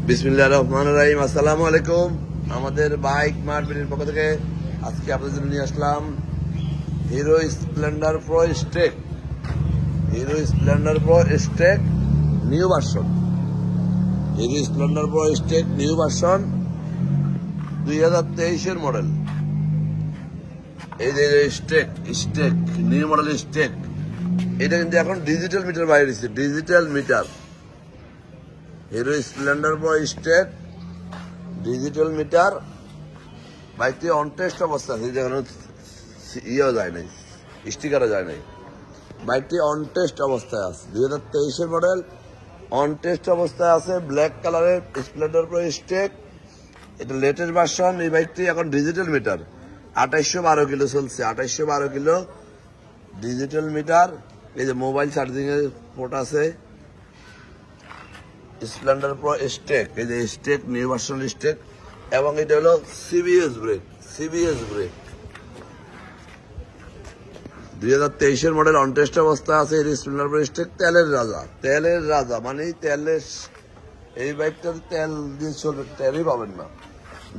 বিসমিল্লাহির রহমানির রহিম। আসসালামু আলাইকুম। আমাদের বাইক মার্ট বিডির পক্ষ থেকে আজকে আপনাদের জন্য নিয়ে আসলাম Hero Splendor Pro Xtec. Hero Splendor Pro Xtec new version. Hero Splendor Pro Xtec new version 2023-এর মডেল। এই যে Xtec Xtec new model Xtec, এটা কিন্তু এখন ডিজিটাল মিটার বাইরে দিচ্ছে, digital meter. Hero Splendor Pro Xtec digital meter. বাইকটি on test অবস্থা আছে, যেখানে ইয়েও যায় নাই, স্টিকারও যায় নাই। বাইকটি অন টেস্ট অবস্থায় আছে, 2023-এর মডেল, অন টেস্ট অবস্থায় আছে। ব্ল্যাক কালারের স্প্লেন্ডার প্রো স্টেক, এটা লেটেস্ট ভার্সন। এই বাইকটি এখন ডিজিটাল মিটার, 2812 কিলো চলছে, 2812 কিলো ডিজিটাল মিটার। এই যে মোবাইল চার্জিং এর পোর্ট আছে। স্প্লেন্ডার প্রো স্টেক, এই যে স্টেক নিউ ভার্সন স্টেক, এবং এটা হলো সিবিএস ব্রেক। সিবিএস ব্রেক 2023-এর মডেল, অন টেস্ট অবস্থা আছে। এই স্প্লেন্ডার প্রো স্টেক তেলের রাজা, তেলের রাজা মানে তেলের। এই বাইকটা তেল দিয়ে চলবে, তেলই পাবেন না।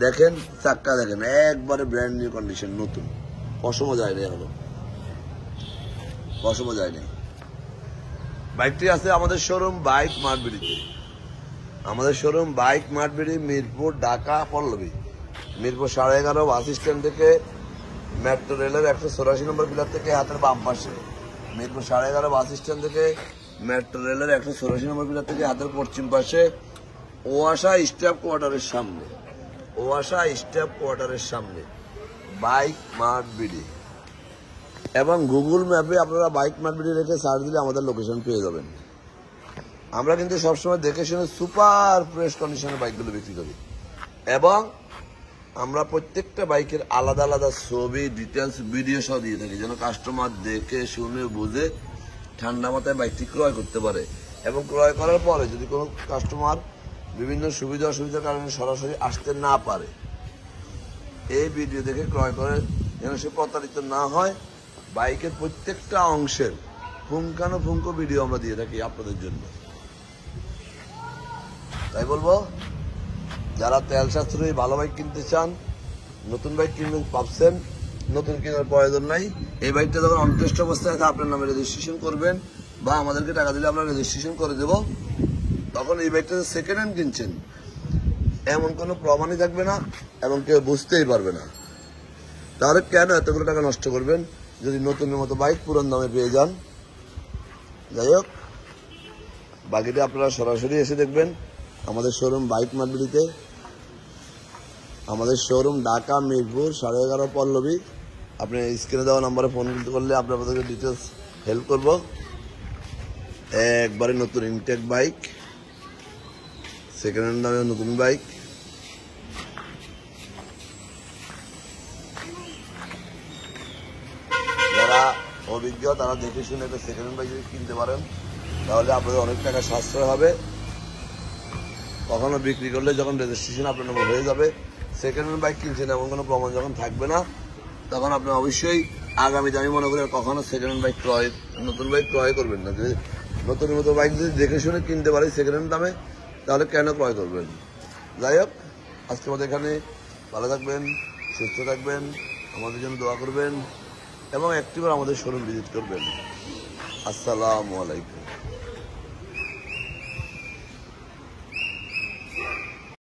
দেখেন চাক্কা, দেখেন একবারে ব্র্যান্ড নিউ কন্ডিশন, নতুন, পশমও যায়নি এখনো, পশমও যায়নি। বাইকটি আছে আমাদের শোরুম বাইক মার্টবিড়িতে। আমাদের শোরুম বাইক মার্টবিড়ি, মিরপুর, ঢাকা, পল্লবী। মিরপুর 11.5 বাস স্ট্যান্ড থেকে মেট্রো রেলের 184 নম্বর পিলার থেকে হাতের বাম পাশে। মিরপুর 11.5 বাস স্ট্যান্ড থেকে মেট্রো রেলের 184 নম্বর পিলার থেকে হাতের পশ্চিম পাশে, ওয়াসা স্টাফ কোয়ার্টারের সামনে। ওয়াসা স্টাফ কোয়ার্টারের সামনে বাইক মার্টবিড়ি। এবং গুগল ম্যাপে আপনারা বাইক মার্টবিড়ি রেখে সার্চ দিলে আমাদের লোকেশন পেয়ে যাবেন। আমরা কিন্তু সবসময় দেখে শুনে সুপার ফ্রেশ কন্ডিশনের বাইকগুলো বিক্রি করি, এবং আমরা প্রত্যেকটা বাইকের আলাদা আলাদা ছবি, ডিটেলস, ভিডিও সহ দিয়ে থাকি, যেন কাস্টমার দেখে শুনে বুঝে ঠান্ডা মাথায় বাইকটি ক্রয় করতে পারে। এবং ক্রয় করার পরে যদি কোনো কাস্টমার বিভিন্ন সুবিধা অসুবিধার কারণে সরাসরি আসতে না পারে, এই ভিডিও দেখে ক্রয় করে যেন সে প্রতারিত না হয়। বাইকের প্রত্যেকটা অংশের পুঙ্খানুপুঙ্খ ভিডিও আমরা দিয়ে থাকি আপনাদের জন্য। তাই বলবো, যারা তেল সাশ্রয়ী ভালো বাইক কিনতে চান, নতুন বাইক কিনবেন ভাবছেন, নতুন কেনার প্রয়োজন নাই। এই বাইকটা যখন অন টেস্ট অবস্থায় আছে আপনার নামে রেজিস্ট্রেশন করবেন, বা আমাদেরকে টাকা দিলে আমরা রেজিস্ট্রেশন করে দেব, তখন এই বাইকটা সেকেন্ড হ্যান্ড কিনছেন এমন কোনো প্রমাণই থাকবে না, এবং কেউ বুঝতেই পারবে না। তাহলে কেন এতগুলো টাকা নষ্ট করবেন যদি নতুনের মতো বাইক পুরান দামে পেয়ে যান? যাই হোক, বাকিটা আপনারা সরাসরি এসে দেখবেন আমাদের শোরুম বাইক মার্টবিড়িতে। আমাদের শোরুম ঢাকা, মিরপুর, 11.5 পল্লবী। আপনি স্ক্রিনে দেওয়া নাম্বারে ফোন করলে আপনাদেরকে ডিটেলস হেল্প করব। একবারে নতুন ইনটেক বাইক, সেকেন্ড হ্যান্ড দামে নতুন বাইক। যারা অভিজ্ঞ তারা দেখে শুনে একটা সেকেন্ড হ্যান্ড বাইক যদি কিনতে পারেন, তাহলে আপনাদের অনেক টাকা সাশ্রয় হবে। কখনো বিক্রি করলে যখন রেজিস্ট্রেশন আপনার নামে হয়ে যাবে, সেকেন্ড হ্যান্ড বাইক কিনছেন এমন কোনো প্রমাণ যখন থাকবে না, তখন আপনি অবশ্যই আগামীতে, আমি মনে করি, কখনো সেকেন্ড হ্যান্ড বাইক ক্রয়, নতুন বাইক ক্রয় করবেন না। যদি নতুন মতো বাইক যদি দেখে শুনে কিনতে পারি সেকেন্ড হ্যান্ড দামে, তাহলে কেন ক্রয় করবেন? যাই হোক, আজকে আমাদের এখানে ভালো থাকবেন, সুস্থ থাকবেন, আমাদের জন্য দোয়া করবেন, এবং একটিবার আমাদের শোরুম ভিজিট করবেন। আসসালামু আলাইকুম।